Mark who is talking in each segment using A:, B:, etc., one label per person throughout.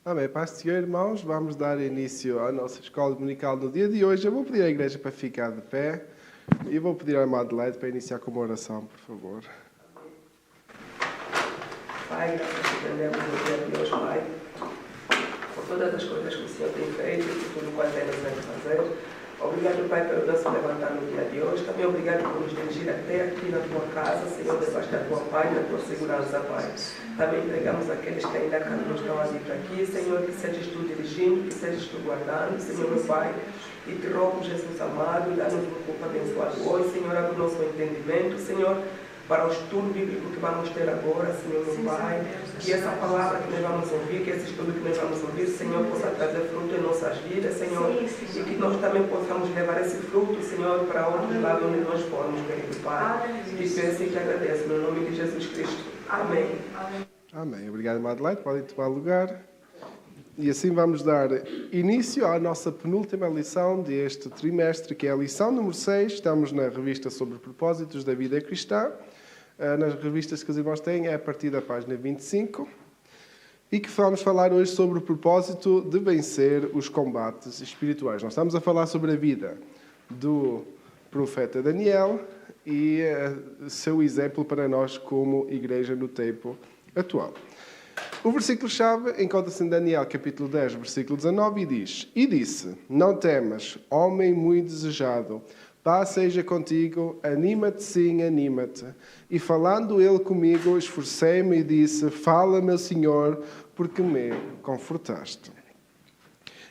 A: Amém. Paz do Senhor, irmãos. Vamos dar início à nossa escola dominical no dia de hoje. Eu vou pedir à igreja para ficar de pé e vou pedir à irmã Adelaide para iniciar com uma oração, por favor.
B: Pai, graças te rendemos no dia de hoje, Pai, por todas as coisas que o Senhor tem feito e por tudo quanto Ele vai fazer. Obrigado, Pai, pelo nosso levantar no dia de hoje. Também obrigado por nos dirigir até aqui na tua casa, Senhor, debaixo da tua paz e da tua segurança, Pai. Também entregamos aqueles que ainda não estão a vir aqui, Senhor, que sejas tu dirigindo, que sejas tu guardando, Senhor, meu Pai. E te rogo, Jesus amado, dá-nos um pouco abençoado hoje, Senhor, abre o nosso entendimento, Senhor, para o estudo bíblico que vamos ter agora, Senhor, meu Pai, que essa palavra que nós vamos ouvir, que esse estudo que nós vamos ouvir, Senhor, possa trazer fruto em nossas vidas, Senhor, e que nós também possamos levar esse fruto, Senhor, para outros lados onde nós formos, querido Pai. E peço e te agradeço, no nome de Jesus Cristo. Amém.
A: Amém. Obrigado, Madeleine. Podem tomar lugar. E assim vamos dar início à nossa penúltima lição deste trimestre, que é a lição número 6. Estamos na revista sobre propósitos da vida cristã. Nas revistas que os irmãos têm, é a partir da página 25. E que vamos falar hoje sobre o propósito de vencer os combates espirituais. Nós estamos a falar sobre a vida do profeta Daniel e seu exemplo para nós como igreja no tempo atual. O versículo-chave encontra-se em Daniel, capítulo 10, versículo 19, e diz: E disse, não temas, homem muito desejado, paz seja contigo, anima-te sim, anima-te. E falando ele comigo, esforcei-me e disse, fala, meu Senhor, porque me confortaste.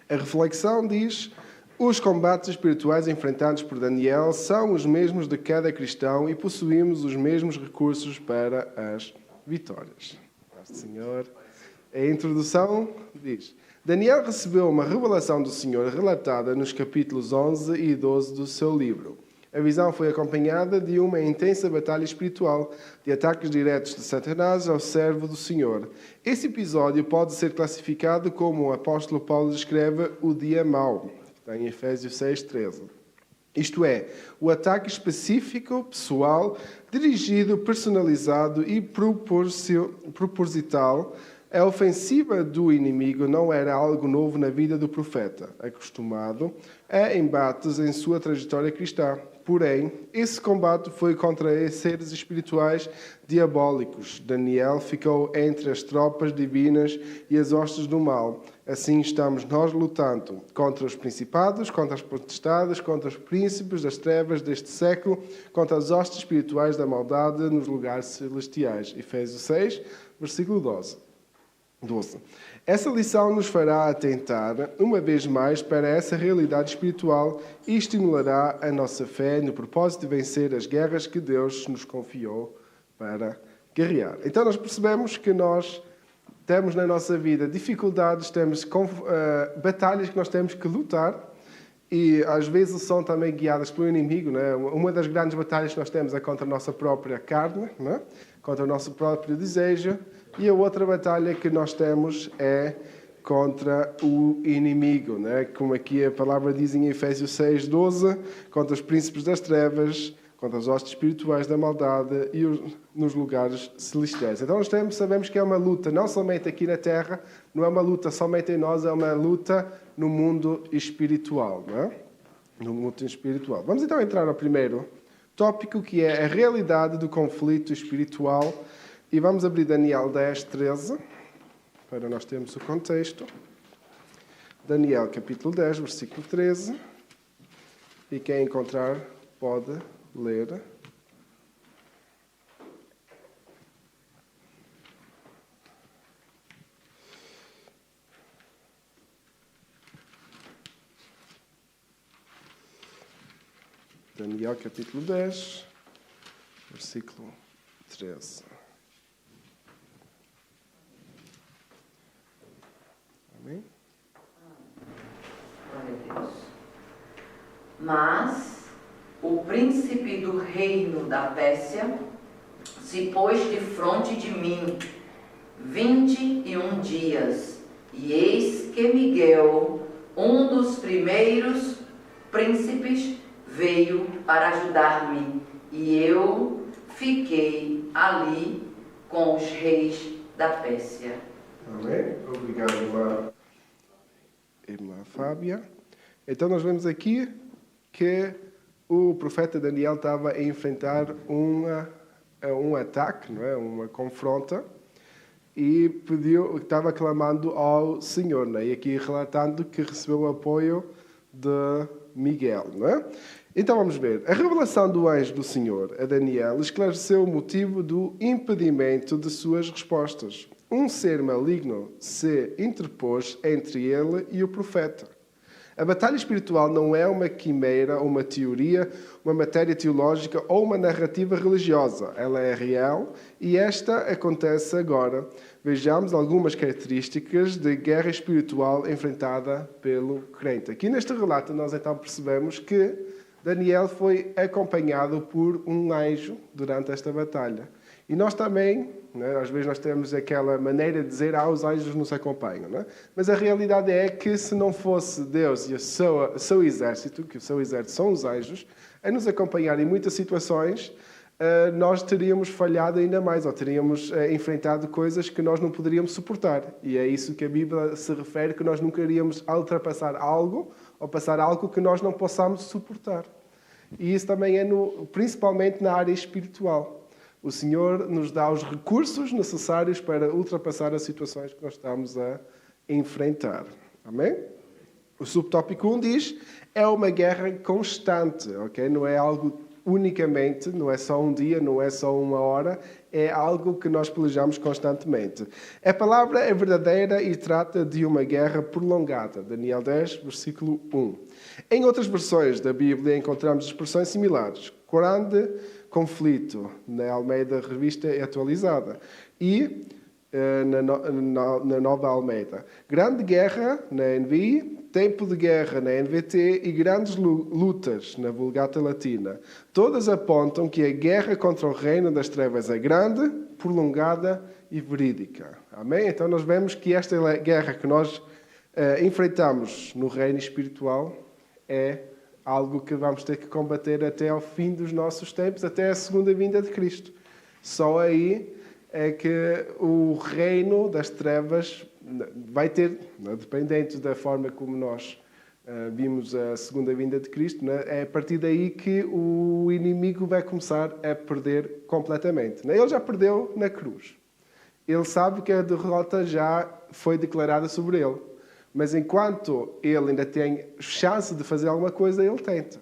A: A reflexão diz, os combates espirituais enfrentados por Daniel são os mesmos de cada cristão e possuímos os mesmos recursos para as vitórias. Senhor. A introdução diz: Daniel recebeu uma revelação do Senhor relatada nos capítulos 11 e 12 do seu livro. A visão foi acompanhada de uma intensa batalha espiritual, de ataques diretos de Satanás ao servo do Senhor. Esse episódio pode ser classificado como o apóstolo Paulo descreve o dia mau, que está em Efésios 6:13. Isto é, o ataque específico, pessoal, dirigido, personalizado e proposital. A ofensiva do inimigo não era algo novo na vida do profeta, acostumado a embates em sua trajetória cristã. Porém, esse combate foi contra seres espirituais diabólicos. Daniel ficou entre as tropas divinas e as hostes do mal. Assim estamos nós lutando contra os principados, contra as potestades, contra os príncipes das trevas deste século, contra as hostes espirituais da maldade nos lugares celestiais. Efésios 6, versículo 12. Essa lição nos fará atentar, uma vez mais, para essa realidade espiritual e estimulará a nossa fé no propósito de vencer as guerras que Deus nos confiou para guerrear. Então nós percebemos que nós temos na nossa vida dificuldades, temos batalhas que nós temos que lutar e às vezes são também guiadas pelo inimigo. Não é? Uma das grandes batalhas que nós temos é contra a nossa própria carne, não é? Contra o nosso próprio desejo. E a outra batalha que nós temos é contra o inimigo, né? Como aqui a palavra diz em Efésios 6:12, contra os príncipes das trevas, contra as hostes espirituais da maldade e nos lugares celestiais. Então nós sabemos que é uma luta não somente aqui na Terra, não é uma luta somente em nós, é uma luta no mundo espiritual, não é? No mundo espiritual. Vamos então entrar ao primeiro tópico, que é a realidade do conflito espiritual. E vamos abrir Daniel 10:13, para nós termos o contexto. Daniel, capítulo 10, versículo 13. E quem encontrar pode ler. Daniel, capítulo 10, versículo 13. Amém?
C: Glória a Deus. Mas o príncipe do reino da Pérsia se pôs defronte de mim 21 dias, e eis que Miguel, um dos primeiros príncipes, veio para ajudar-me, e eu fiquei ali com os reis da Pérsia.
A: Amém? Obrigado, irmã Fábia. Então nós vemos aqui que o profeta Daniel estava a enfrentar um ataque, não é? Uma confronta, e estava clamando ao Senhor, não é? E aqui relatando que recebeu o apoio de Miguel, não é? Então vamos ver. A revelação do anjo do Senhor a Daniel esclareceu o motivo do impedimento de suas respostas. Um ser maligno se interpôs entre ele e o profeta. A batalha espiritual não é uma quimera, uma teoria, uma matéria teológica ou uma narrativa religiosa. Ela é real e esta acontece agora. Vejamos algumas características de guerra espiritual enfrentada pelo crente. Aqui neste relato nós então percebemos que Daniel foi acompanhado por um anjo durante esta batalha. E nós também, né, às vezes nós temos aquela maneira de dizer os anjos nos acompanham. Né? Mas a realidade é que se não fosse Deus e o seu exército, que o seu exército são os anjos, a nos acompanhar em muitas situações, nós teríamos falhado ainda mais, ou teríamos enfrentado coisas que nós não poderíamos suportar. E é isso que a Bíblia se refere, que nós nunca iríamos ultrapassar algo, ou passar algo que nós não possamos suportar. E isso também é principalmente na área espiritual. O Senhor nos dá os recursos necessários para ultrapassar as situações que nós estamos a enfrentar. Amém? O subtópico 1 diz, é uma guerra constante, ok? Não é algo unicamente, não é só um dia, não é só uma hora, é algo que nós pelejamos constantemente. A palavra é verdadeira e trata de uma guerra prolongada. Daniel 10, versículo 1. Em outras versões da Bíblia encontramos expressões similares. Grande conflito, na Almeida Revista Atualizada. E na Nova Almeida. Grande guerra, na NVI. Tempo de guerra, na NVT. E grandes lutas, na Vulgata Latina. Todas apontam que a guerra contra o reino das trevas é grande, prolongada e verídica. Amém? Então nós vemos que esta guerra que nós enfrentamos no reino espiritual é algo que vamos ter que combater até ao fim dos nossos tempos, até a segunda vinda de Cristo. Só aí é que o reino das trevas vai ter, dependente da forma como nós vimos a segunda vinda de Cristo, é a partir daí que o inimigo vai começar a perder completamente. Ele já perdeu na cruz. Ele sabe que a derrota já foi declarada sobre ele. Mas enquanto ele ainda tem chance de fazer alguma coisa, ele tenta.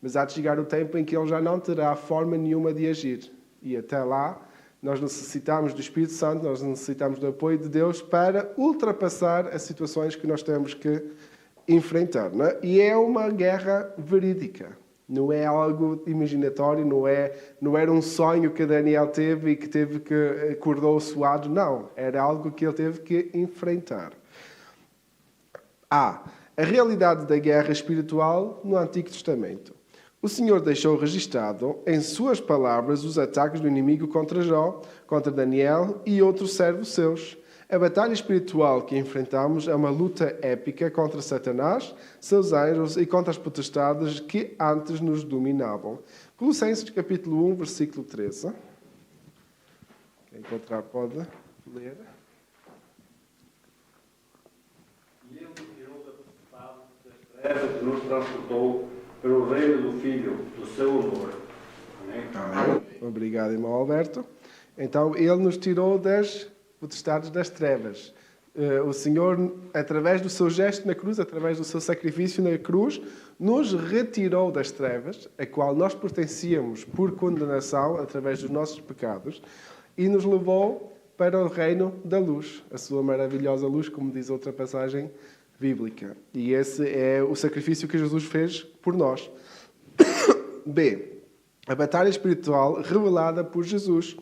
A: Mas há de chegar o tempo em que ele já não terá forma nenhuma de agir. E até lá, nós necessitamos do Espírito Santo, nós necessitamos do apoio de Deus para ultrapassar as situações que nós temos que enfrentar. Não é? E é uma guerra verídica. Não é algo imaginatório, não era um sonho que Daniel teve e que acordou suado. Não, era algo que ele teve que enfrentar. A realidade da guerra espiritual no Antigo Testamento. O Senhor deixou registado em suas palavras os ataques do inimigo contra Jó, contra Daniel e outros servos seus. A batalha espiritual que enfrentamos é uma luta épica contra Satanás, seus anjos e contra as potestades que antes nos dominavam. Colossenses capítulo 1, versículo 13. Quem encontrar pode ler.
D: Que nos transportou pelo reino do Filho, do seu amor. Amém?
A: Obrigado, irmão Alberto. Então, ele nos tirou das potestades das trevas. O Senhor, através do seu gesto na cruz, através do seu sacrifício na cruz, nos retirou das trevas, a qual nós pertencíamos por condenação, através dos nossos pecados, e nos levou para o reino da luz, a sua maravilhosa luz, como diz outra passagem bíblica. E esse é o sacrifício que Jesus fez por nós. B. A batalha espiritual revelada por Jesus.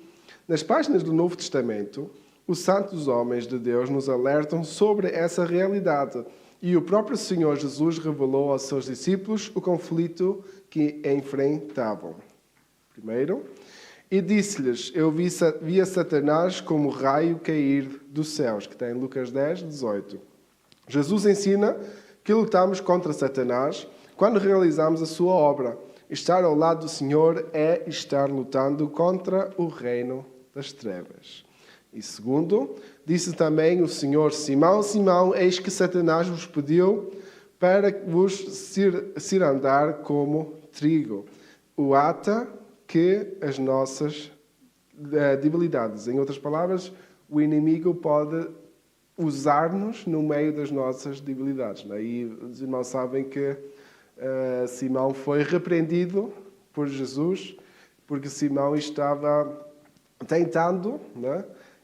A: Nas páginas do Novo Testamento, os santos homens de Deus nos alertam sobre essa realidade. E o próprio Senhor Jesus revelou aos seus discípulos o conflito que enfrentavam. Primeiro, e disse-lhes, eu via Satanás como raio cair dos céus, que está em Lucas 10, 18. Jesus ensina que lutamos contra Satanás quando realizamos a sua obra. Estar ao lado do Senhor é estar lutando contra o reino das trevas. E segundo, disse também o Senhor: Simão, Simão, eis que Satanás vos pediu para vos cirandar como trigo. O ata que as nossas debilidades. Em outras palavras, o inimigo pode usar-nos no meio das nossas debilidades. E os irmãos sabem que Simão foi repreendido por Jesus, porque Simão estava tentando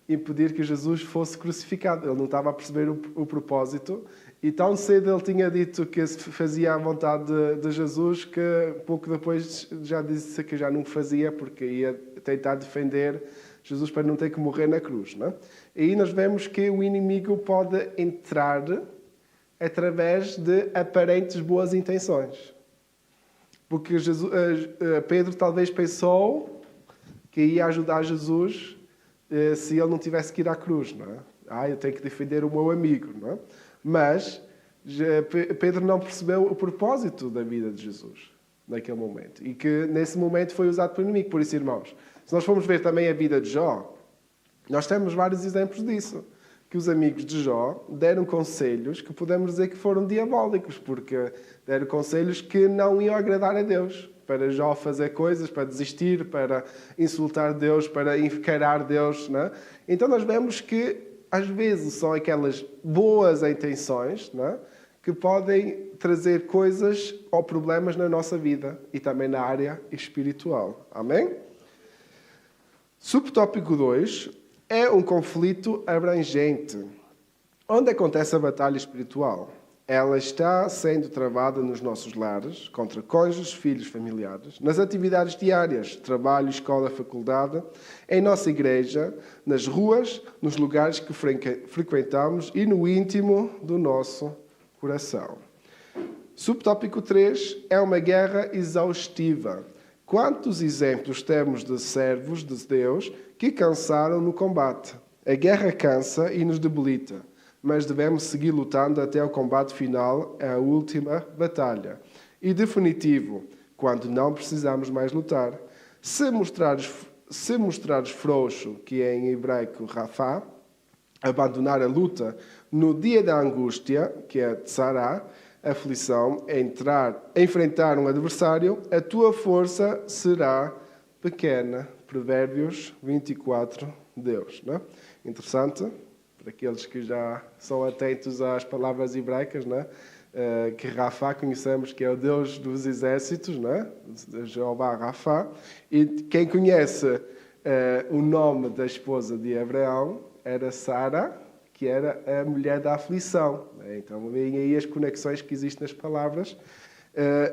A: impedir que Jesus fosse crucificado. Ele não estava a perceber o propósito. E tão cedo ele tinha dito que fazia a vontade de Jesus, que pouco depois já disse que já não fazia, porque ia tentar defender Jesus para não ter que morrer na cruz. E aí nós vemos que o inimigo pode entrar através de aparentes boas intenções. Porque Pedro talvez pensou que ia ajudar Jesus se ele não tivesse que ir à cruz. Eu tenho que defender o meu amigo. Mas Pedro não percebeu o propósito da vida de Jesus naquele momento. E que nesse momento foi usado pelo inimigo. Por isso, irmãos, se nós formos ver também a vida de Jó, nós temos vários exemplos disso. Que os amigos de Jó deram conselhos que podemos dizer que foram diabólicos, porque deram conselhos que não iam agradar a Deus. Para Jó fazer coisas, para desistir, para insultar Deus, para encarar Deus. Então nós vemos que às vezes são aquelas boas intenções que podem trazer coisas ou problemas na nossa vida e também na área espiritual. Amém? Subtópico 2 é um conflito abrangente. Onde acontece a batalha espiritual? Ela está sendo travada nos nossos lares, contra cônjuges, filhos, familiares, nas atividades diárias, trabalho, escola, faculdade, em nossa igreja, nas ruas, nos lugares que frequentamos e no íntimo do nosso coração. Subtópico 3 é uma guerra exaustiva. Quantos exemplos temos de servos de Deus que cansaram no combate? A guerra cansa e nos debilita, mas devemos seguir lutando até o combate final, a última batalha. E definitivo, quando não precisamos mais lutar. Se mostrares frouxo, que é em hebraico rafá, abandonar a luta no dia da angústia, que é tsará, aflição, enfrentar um adversário, a tua força será pequena. Provérbios 24, Deus. Interessante, para aqueles que já são atentos às palavras hebraicas, que Rafá conhecemos que é o Deus dos exércitos, Jeová Rafá. E quem conhece o nome da esposa de Abraão era Sara, que era a mulher da aflição. Então, veem aí as conexões que existem nas palavras.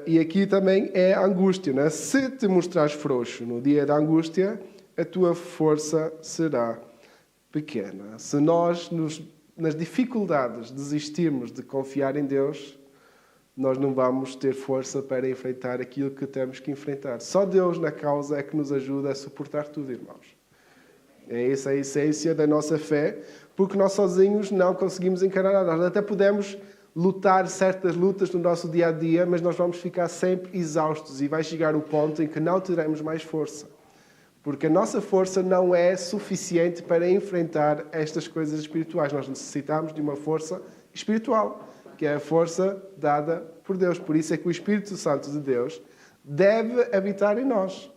A: E aqui também é a angústia. Se te mostrares frouxo no dia da angústia, a tua força será pequena. Se nós, nas dificuldades, desistirmos de confiar em Deus, nós não vamos ter força para enfrentar aquilo que temos que enfrentar. Só Deus na causa é que nos ajuda a suportar tudo, irmãos. É essa a essência da nossa fé, porque nós sozinhos não conseguimos encarar nada. Nós até podemos lutar certas lutas no nosso dia-a-dia, mas nós vamos ficar sempre exaustos e vai chegar o ponto em que não teremos mais força. Porque a nossa força não é suficiente para enfrentar estas coisas espirituais. Nós necessitamos de uma força espiritual, que é a força dada por Deus. Por isso é que o Espírito Santo de Deus deve habitar em nós.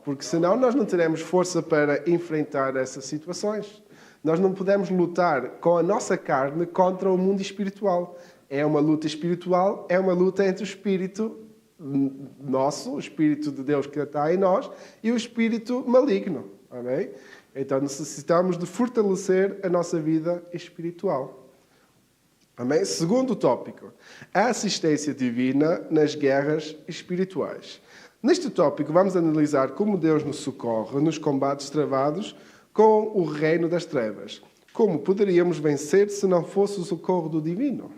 A: Porque senão nós não teremos força para enfrentar essas situações. Nós não podemos lutar com a nossa carne contra o mundo espiritual. É uma luta espiritual, é uma luta entre o Espírito nosso, o Espírito de Deus que está em nós, e o Espírito maligno. Amém? Então necessitamos de fortalecer a nossa vida espiritual. Amém? Segundo tópico, a assistência divina nas guerras espirituais. Neste tópico vamos analisar como Deus nos socorre nos combates travados com o reino das trevas. Como poderíamos vencer se não fosse o socorro do divino?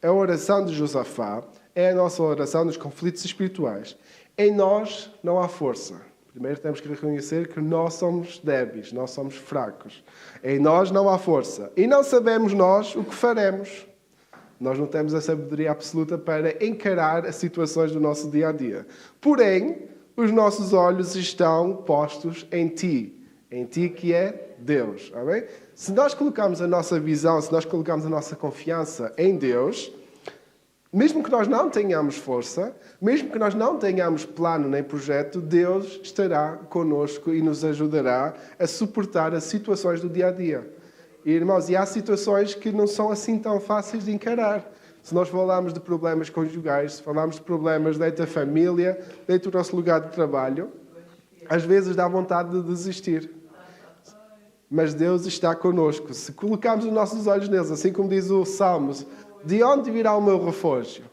A: A oração de Josafá é a nossa oração nos conflitos espirituais. Em nós não há força. Primeiro temos que reconhecer que nós somos débeis, nós somos fracos. Em nós não há força. E não sabemos nós o que faremos. Nós não temos a sabedoria absoluta para encarar as situações do nosso dia-a-dia. Porém, os nossos olhos estão postos em Ti. Em Ti que é Deus. Amém? Se nós colocarmos a nossa visão, se nós colocarmos a nossa confiança em Deus, mesmo que nós não tenhamos força, mesmo que nós não tenhamos plano nem projeto, Deus estará conosco e nos ajudará a suportar as situações do dia a dia. E, irmãos, e há situações que não são assim tão fáceis de encarar. Se nós falarmos de problemas conjugais, se falarmos de problemas dentro da família, dentro do nosso lugar de trabalho, às vezes dá vontade de desistir. Mas Deus está connosco. Se colocarmos os nossos olhos neles, assim como diz o Salmos, de onde virá o meu refúgio?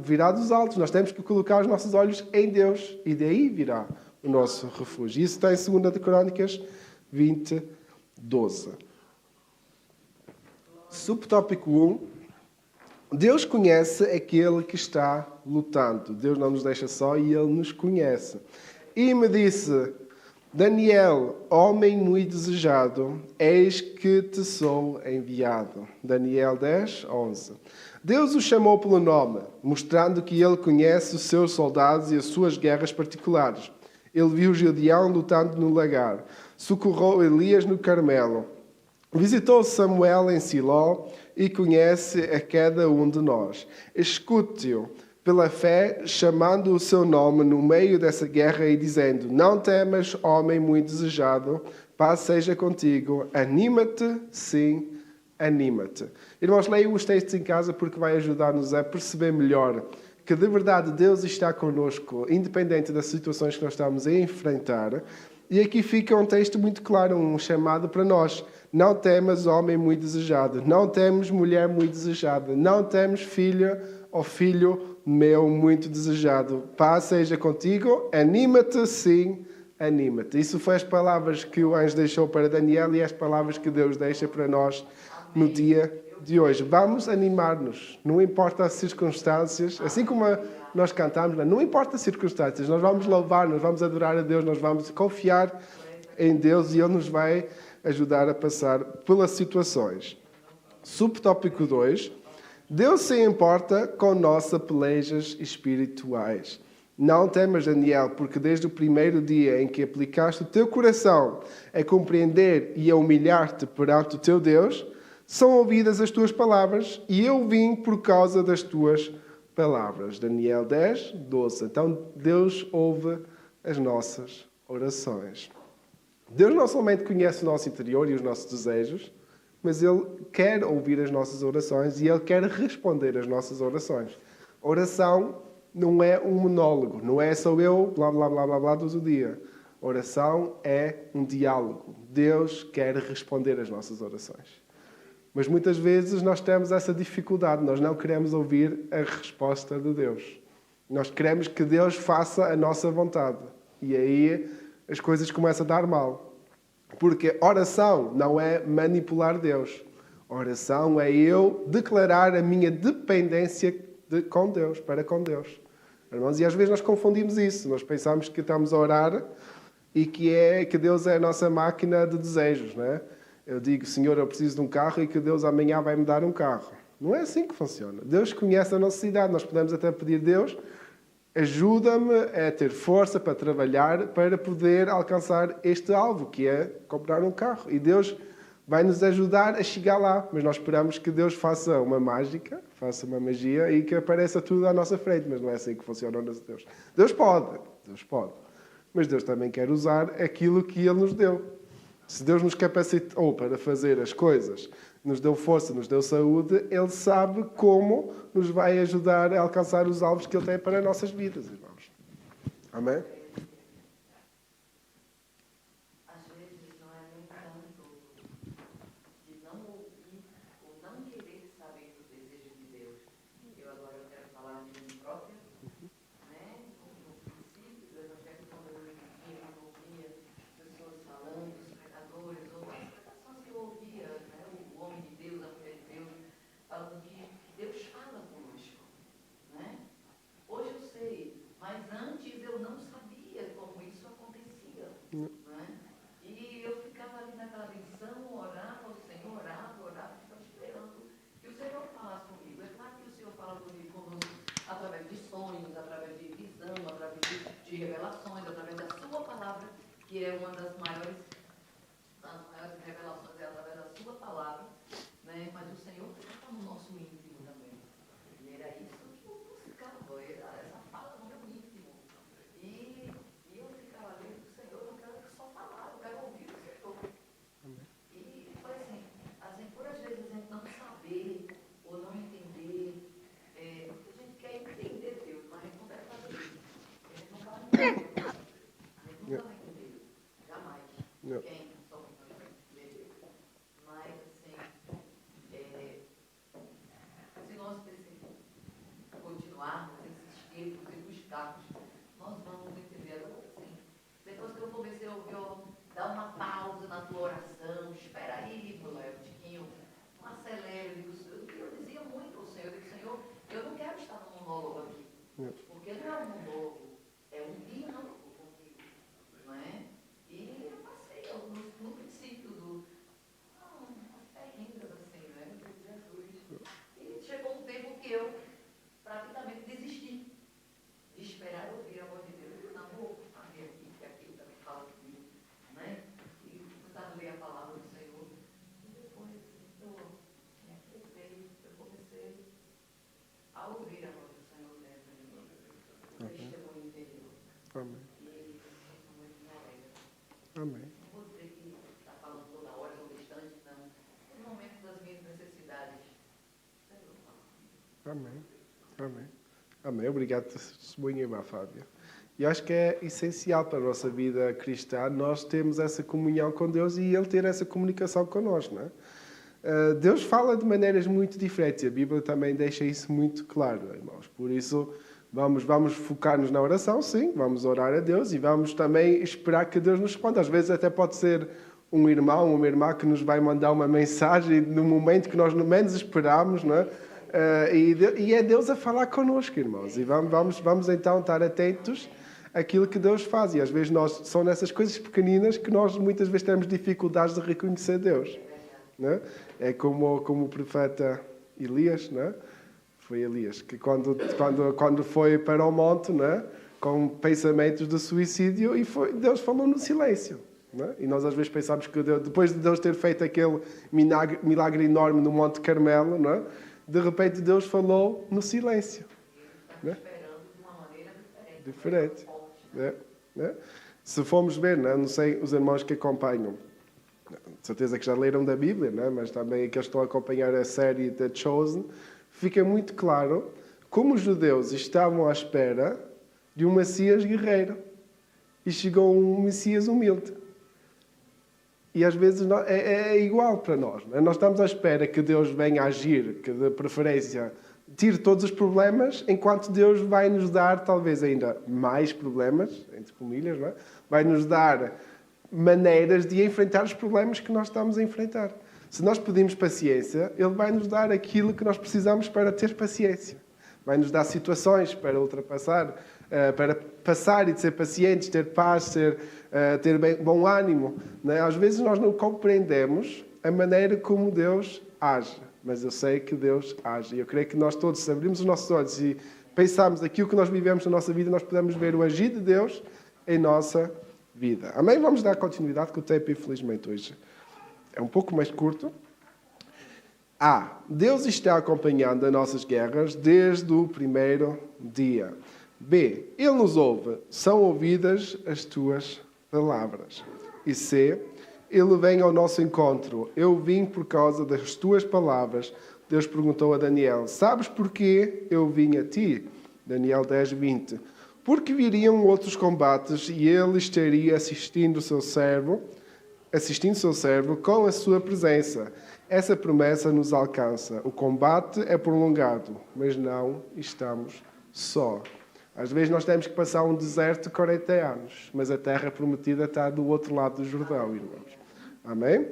A: Virá dos altos. Nós temos que colocar os nossos olhos em Deus e daí virá o nosso refúgio. Isso está em 2 Crônicas 20, 12. Subtópico 1. Deus conhece aquele que está lutando. Deus não nos deixa só e Ele nos conhece. E me disse, Daniel, homem muito desejado, eis que te sou enviado. Daniel 10, 11. Deus o chamou pelo nome, mostrando que Ele conhece os seus soldados e as suas guerras particulares. Ele viu Gideão lutando no lagar, socorreu Elias no Carmelo, visitou Samuel em Siló e conhece a cada um de nós. Escute-o pela fé, chamando o seu nome no meio dessa guerra e dizendo, não temas, homem muito desejado, paz seja contigo, anima-te, sim, anima-te. Irmãos, leiam os textos em casa porque vai ajudar-nos a perceber melhor que de verdade Deus está connosco, independente das situações que nós estamos a enfrentar. E aqui fica um texto muito claro, um chamado para nós. Não temas, homem muito desejado. Não temos mulher muito desejada. Não temos filha ou filho meu muito desejado. Paz seja contigo. Anima-te, sim, anima-te. Isso foi as palavras que o anjo deixou para Daniel e as palavras que Deus deixa para nós no dia de hoje. Vamos animar-nos. Não importa as circunstâncias. Assim como nós cantamos, não importa as circunstâncias. Nós vamos louvar, nós vamos adorar a Deus, nós vamos confiar em Deus e Ele nos vai ajudar a passar pelas situações. Subtópico 2. Deus se importa com nossas pelejas espirituais. Não temas, Daniel, porque desde o primeiro dia em que aplicaste o teu coração a compreender e a humilhar-te perante o teu Deus, são ouvidas as tuas palavras e eu vim por causa das tuas palavras. Daniel 10, 12. Então, Deus ouve as nossas orações. Deus não somente conhece o nosso interior e os nossos desejos, mas Ele quer ouvir as nossas orações e Ele quer responder às nossas orações. Oração não é um monólogo, não é só eu, blá, blá, blá, blá, blá, todo o dia. Oração é um diálogo. Deus quer responder às nossas orações. Mas muitas vezes nós temos essa dificuldade, nós não queremos ouvir a resposta de Deus. Nós queremos que Deus faça a nossa vontade. E aí as coisas começam a dar mal. Porque oração não é manipular Deus. Oração é eu declarar a minha dependência com Deus, para com Deus. Irmãos, e às vezes nós confundimos isso. Nós pensamos que estamos a orar e que Deus é a nossa máquina de desejos, não é? Eu digo, Senhor, eu preciso de um carro e que Deus amanhã vai me dar um carro. Não é assim que funciona. Deus conhece a necessidade. Nós podemos até pedir a Deus, ajuda-me a ter força para trabalhar, para poder alcançar este alvo, que é comprar um carro. E Deus vai nos ajudar a chegar lá. Mas nós esperamos que Deus faça uma mágica, faça uma magia e que apareça tudo à nossa frente. Mas não é assim que funciona o nosso Deus. Deus pode. Mas Deus também quer usar aquilo que Ele nos deu. Se Deus nos capacitou para fazer as coisas, nos deu força, nos deu saúde, Ele sabe como nos vai ajudar a alcançar os alvos que Ele tem para as nossas vidas, irmãos. Amém?
C: Às vezes não é nem tanto de não ouvir ou não querer saber do desejo de Deus. Eu agora quero falar de mim própria, né? No princípio, do Evangelho, quando eu ouvia pessoas falando, ou as pregações que eu ouvia, né? O homem de Deus, a mulher de Deus, falando que Deus fala conosco, né? Hoje eu sei, mas antes eu não sabia como isso acontecia, né? E eu ficava ali naquela tensão, orava, o Senhor orava, ficava esperando que o Senhor falasse comigo. É claro que o Senhor fala comigo através de sonhos, através de visão, através de revelações, através da sua palavra, que é uma das maiores
A: Amém. Amém. Amém. Obrigado por testemunho, irmã Fábia. E acho que é essencial para a nossa vida cristã nós termos essa comunhão com Deus e Ele ter essa comunicação connosco, não é? Deus fala de maneiras muito diferentes. A Bíblia também deixa isso muito claro, irmãos. Por isso, vamos focar-nos na oração, sim. Vamos orar a Deus e vamos também esperar que Deus nos responda. Às vezes até pode ser um irmão, uma irmã que nos vai mandar uma mensagem no momento que nós menos esperamos, não é? E é Deus a falar connosco, irmãos. E vamos então estar atentos àquilo que Deus faz. E às vezes são nessas coisas pequeninas que nós muitas vezes temos dificuldades de reconhecer Deus. Não é? É como o profeta Elias, não é? Foi Elias, que quando foi para o monte, não é? Com pensamentos de suicídio, Deus falou no silêncio. Não é? E nós às vezes pensamos que depois de Deus ter feito aquele milagre enorme no Monte Carmelo, não é? De repente Deus falou no silêncio. Né?
C: Esperando de uma maneira
A: Diferente. Né? Se formos ver, não sei, os irmãos que acompanham, de certeza que já leram da Bíblia, né? Mas também aqueles que estão a acompanhar a série The Chosen, fica muito claro como os judeus estavam à espera de um Messias guerreiro. E chegou um Messias humilde. E às vezes é igual para nós. Não é? Nós estamos à espera que Deus venha agir, que de preferência tire todos os problemas, enquanto Deus vai nos dar talvez ainda mais problemas, entre comilhas, não é? Vai nos dar maneiras de enfrentar os problemas que nós estamos a enfrentar. Se nós pedimos paciência, Ele vai nos dar aquilo que nós precisamos para ter paciência. Vai nos dar situações para ultrapassar, para passar e de ser pacientes, ter paz, ter bom ânimo. Não é? Às vezes nós não compreendemos a maneira como Deus age, mas eu sei que Deus age. E eu creio que nós todos, se abrirmos os nossos olhos e pensarmos aquilo que nós vivemos na nossa vida, nós podemos ver o agir de Deus em nossa vida. Amém? Vamos dar continuidade, que o tempo, infelizmente, hoje é um pouco mais curto. A. Deus está acompanhando as nossas guerras desde o primeiro dia. B. Ele nos ouve. São ouvidas as tuas palavras. E C. Ele vem ao nosso encontro. Eu vim por causa das tuas palavras. Deus perguntou a Daniel: sabes porquê eu vim a ti? Daniel 10:20. Porque viriam outros combates e ele estaria assistindo seu servo com a sua presença. Essa promessa nos alcança. O combate é prolongado, mas não estamos só. Às vezes nós temos que passar um deserto de 40 anos, mas a terra prometida está do outro lado do Jordão, irmãos. Amém?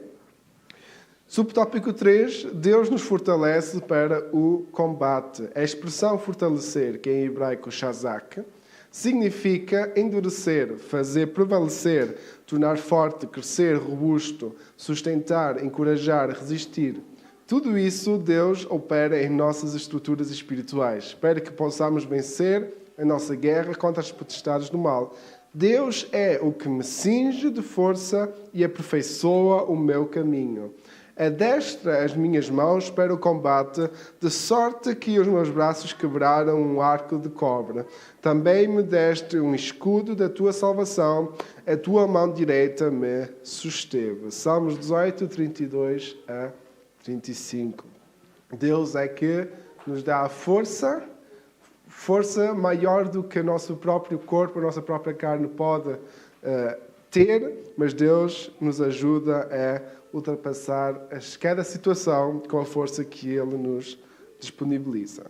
A: Subtópico 3. Deus nos fortalece para o combate. A expressão fortalecer, que em hebraico shazak, significa endurecer, fazer prevalecer, tornar forte, crescer, robusto, sustentar, encorajar, resistir. Tudo isso Deus opera em nossas estruturas espirituais, para que possamos vencer a nossa guerra contra as potestades do mal. Deus é o que me cinge de força e aperfeiçoa o meu caminho. Adestra as minhas mãos para o combate, de sorte que os meus braços quebraram um arco de cobre. Também me deste um escudo da tua salvação, a tua mão direita me susteve. Salmos 18, 32 a 35. Deus é que nos dá a força maior do que o nosso próprio corpo, a nossa própria carne pode ter, mas Deus nos ajuda a ultrapassar cada situação com a força que Ele nos disponibiliza.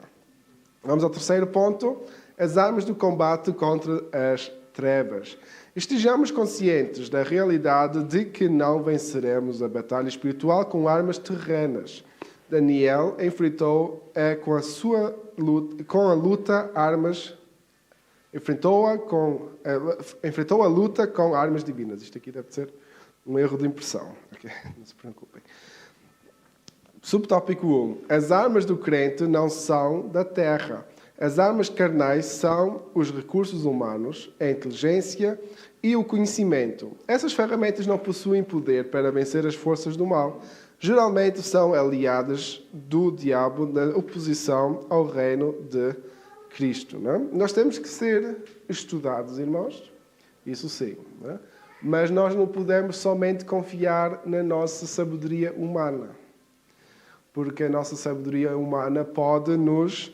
A: Vamos ao terceiro ponto: as armas do combate contra as trevas. Estejamos conscientes da realidade de que não venceremos a batalha espiritual com armas terrenas. Daniel enfrentou enfrentou a luta com armas divinas. Isto aqui deve ser um erro de impressão. Okay? Não se preocupem. Subtópico 1. As armas do crente não são da terra. As armas carnais são os recursos humanos, a inteligência e o conhecimento. Essas ferramentas não possuem poder para vencer as forças do mal. Geralmente são aliadas do diabo na oposição ao reino de Cristo. Não é? Nós temos que ser estudados, irmãos. Isso sim. Não é? Mas nós não podemos somente confiar na nossa sabedoria humana. Porque a nossa sabedoria humana pode nos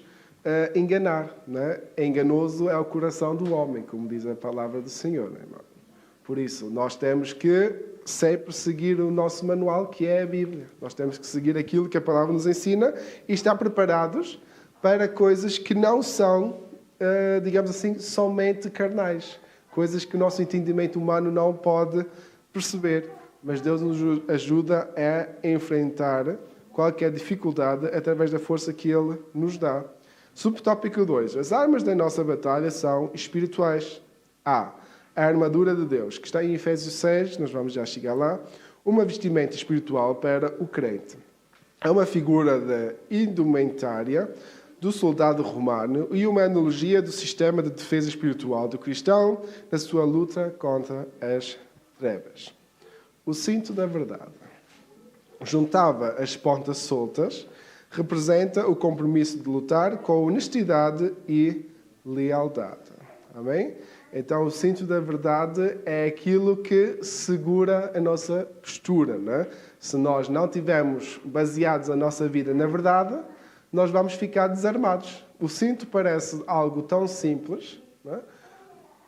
A: enganar. Né? Enganoso é o coração do homem, como diz a palavra do Senhor. Né, irmão? Por isso, nós temos que sempre seguir o nosso manual, que é a Bíblia. Nós temos que seguir aquilo que a palavra nos ensina e estar preparados para coisas que não são, digamos assim, somente carnais. Coisas que o nosso entendimento humano não pode perceber. Mas Deus nos ajuda a enfrentar qualquer dificuldade através da força que Ele nos dá. Subtópico 2. As armas da nossa batalha são espirituais. A armadura de Deus, que está em Efésios 6, nós vamos já chegar lá. Uma vestimenta espiritual para o crente. É uma figura da indumentária do soldado romano e uma analogia do sistema de defesa espiritual do cristão na sua luta contra as trevas. O cinto da verdade. Juntava as pontas soltas, representa o compromisso de lutar com honestidade e lealdade. Amém? Então, o cinto da verdade é aquilo que segura a nossa postura. Né? Se nós não tivermos baseados a nossa vida na verdade, nós vamos ficar desarmados. O cinto parece algo tão simples, né?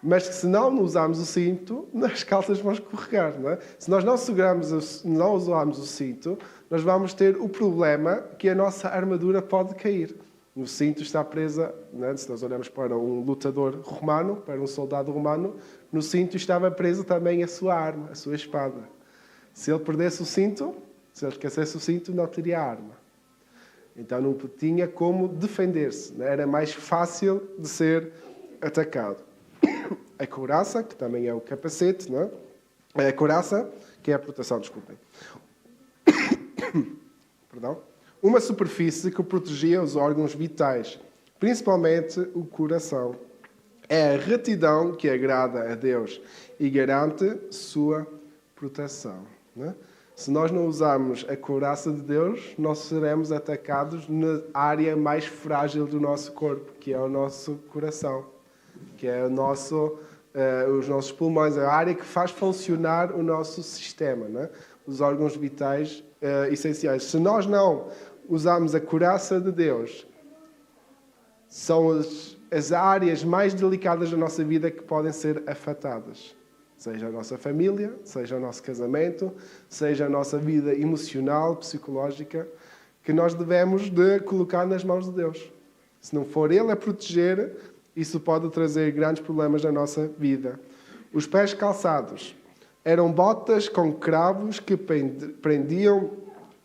A: Mas que se não usarmos o cinto, as calças vão escorregar. Não é? Se nós não usarmos o cinto, nós vamos ter o problema que a nossa armadura pode cair. No cinto está presa, né? Se nós olhamos para um lutador romano, para um soldado romano, no cinto estava presa também a sua arma, a sua espada. Se ele perdesse o cinto, se ele esquecesse o cinto, não teria a arma. Então não tinha como defender-se. Né? Era mais fácil de ser atacado. A couraça, que também é o capacete, não é? A couraça, que é a proteção, desculpem. Perdão. Uma superfície que protegia os órgãos vitais, principalmente o coração. É a retidão que agrada a Deus e garante sua proteção. Não é? Se nós não usarmos a couraça de Deus, nós seremos atacados na área mais frágil do nosso corpo, que é o nosso coração, que é os nossos pulmões, a área que faz funcionar o nosso sistema, né? Os órgãos vitais essenciais. Se nós não usarmos a couraça de Deus, são as áreas mais delicadas da nossa vida que podem ser afetadas. Seja a nossa família, seja o nosso casamento, seja a nossa vida emocional, psicológica, que nós devemos de colocar nas mãos de Deus. Se não for Ele a proteger, isso pode trazer grandes problemas na nossa vida. Os pés calçados eram botas com cravos que prendiam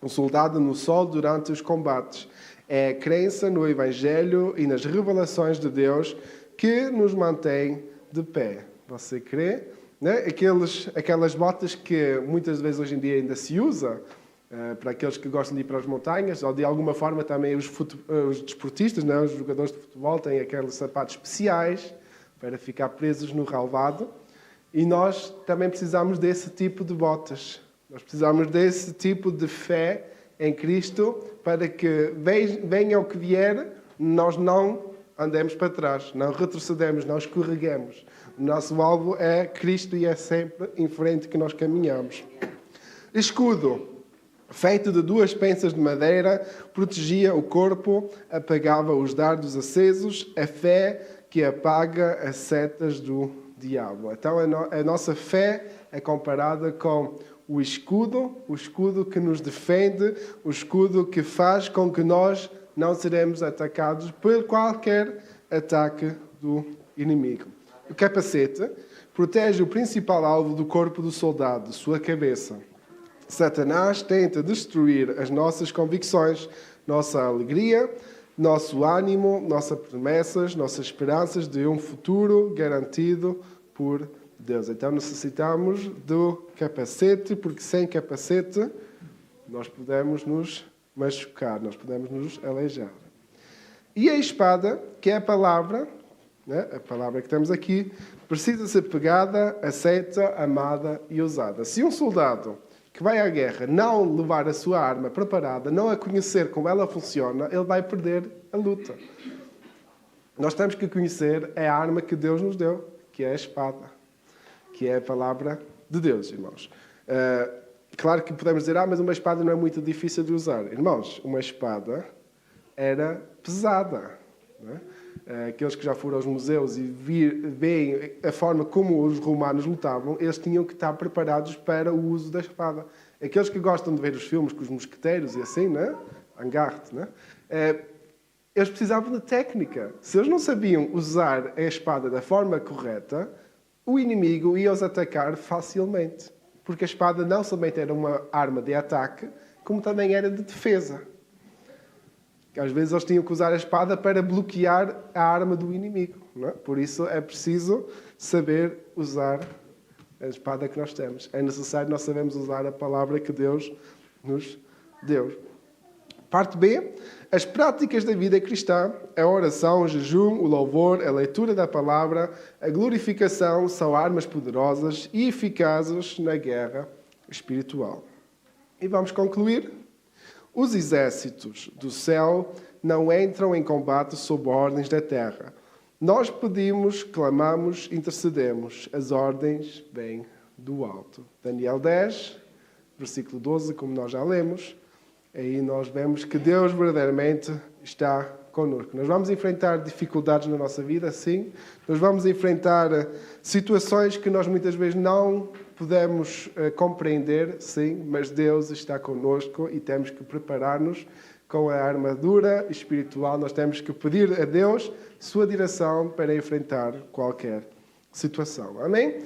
A: um soldado no sol durante os combates. É a crença no Evangelho e nas revelações de Deus que nos mantém de pé. Você crê? Né? Aquelas botas que muitas vezes hoje em dia ainda se usa, para aqueles que gostam de ir para as montanhas, ou de alguma forma também os desportistas, né? Os jogadores de futebol têm aqueles sapatos especiais para ficar presos no relvado. E nós também precisamos desse tipo de botas. Nós precisamos desse tipo de fé em Cristo para que venha o que vier, nós não andemos para trás, não retrocedemos, não escorreguemos. O nosso alvo é Cristo e é sempre em frente que nós caminhamos. Escudo, feito de 2 penças de madeira, protegia o corpo, apagava os dardos acesos, a fé que apaga as setas do diabo. Então a nossa fé é comparada com o escudo que nos defende, o escudo que faz com que nós não seremos atacados por qualquer ataque do inimigo. O capacete protege o principal alvo do corpo do soldado, sua cabeça. Satanás tenta destruir as nossas convicções, nossa alegria, nosso ânimo, nossas promessas, nossas esperanças de um futuro garantido por Deus. Então necessitamos do capacete, porque sem capacete nós podemos nos machucar, nós podemos nos aleijar. E a espada, que é a palavra, né? A palavra que temos aqui, precisa ser pegada, aceita, amada e usada. Se um soldado que vai à guerra não levar a sua arma preparada, não a conhecer como ela funciona, ele vai perder a luta. Nós temos que conhecer a arma que Deus nos deu, que é a espada, que é a palavra de Deus, irmãos. Claro que podemos dizer, mas uma espada não é muito difícil de usar. Irmãos, uma espada era pesada. não é? Aqueles que já foram aos museus e veem a forma como os romanos lutavam, eles tinham que estar preparados para o uso da espada. Aqueles que gostam de ver os filmes com os mosqueteiros e assim, né? Angarte, né? Eles precisavam de técnica. Se eles não sabiam usar a espada da forma correta, o inimigo ia-os atacar facilmente. Porque a espada não somente era uma arma de ataque, como também era de defesa. Às vezes eles tinham que usar a espada para bloquear a arma do inimigo. Não é? Por isso é preciso saber usar a espada que nós temos. É necessário nós sabermos usar a palavra que Deus nos deu. Parte B. As práticas da vida cristã, a oração, o jejum, o louvor, a leitura da palavra, a glorificação são armas poderosas e eficazes na guerra espiritual. E vamos concluir. Os exércitos do céu não entram em combate sob ordens da terra. Nós pedimos, clamamos, intercedemos. As ordens vêm do alto. Daniel 10, versículo 12, como nós já lemos. Aí nós vemos que Deus verdadeiramente está connosco. Nós vamos enfrentar dificuldades na nossa vida, sim. Nós vamos enfrentar situações que nós muitas vezes não podemos compreender, sim. Mas Deus está connosco e temos que preparar-nos com a armadura espiritual. Nós temos que pedir a Deus sua direção para enfrentar qualquer situação. Amém?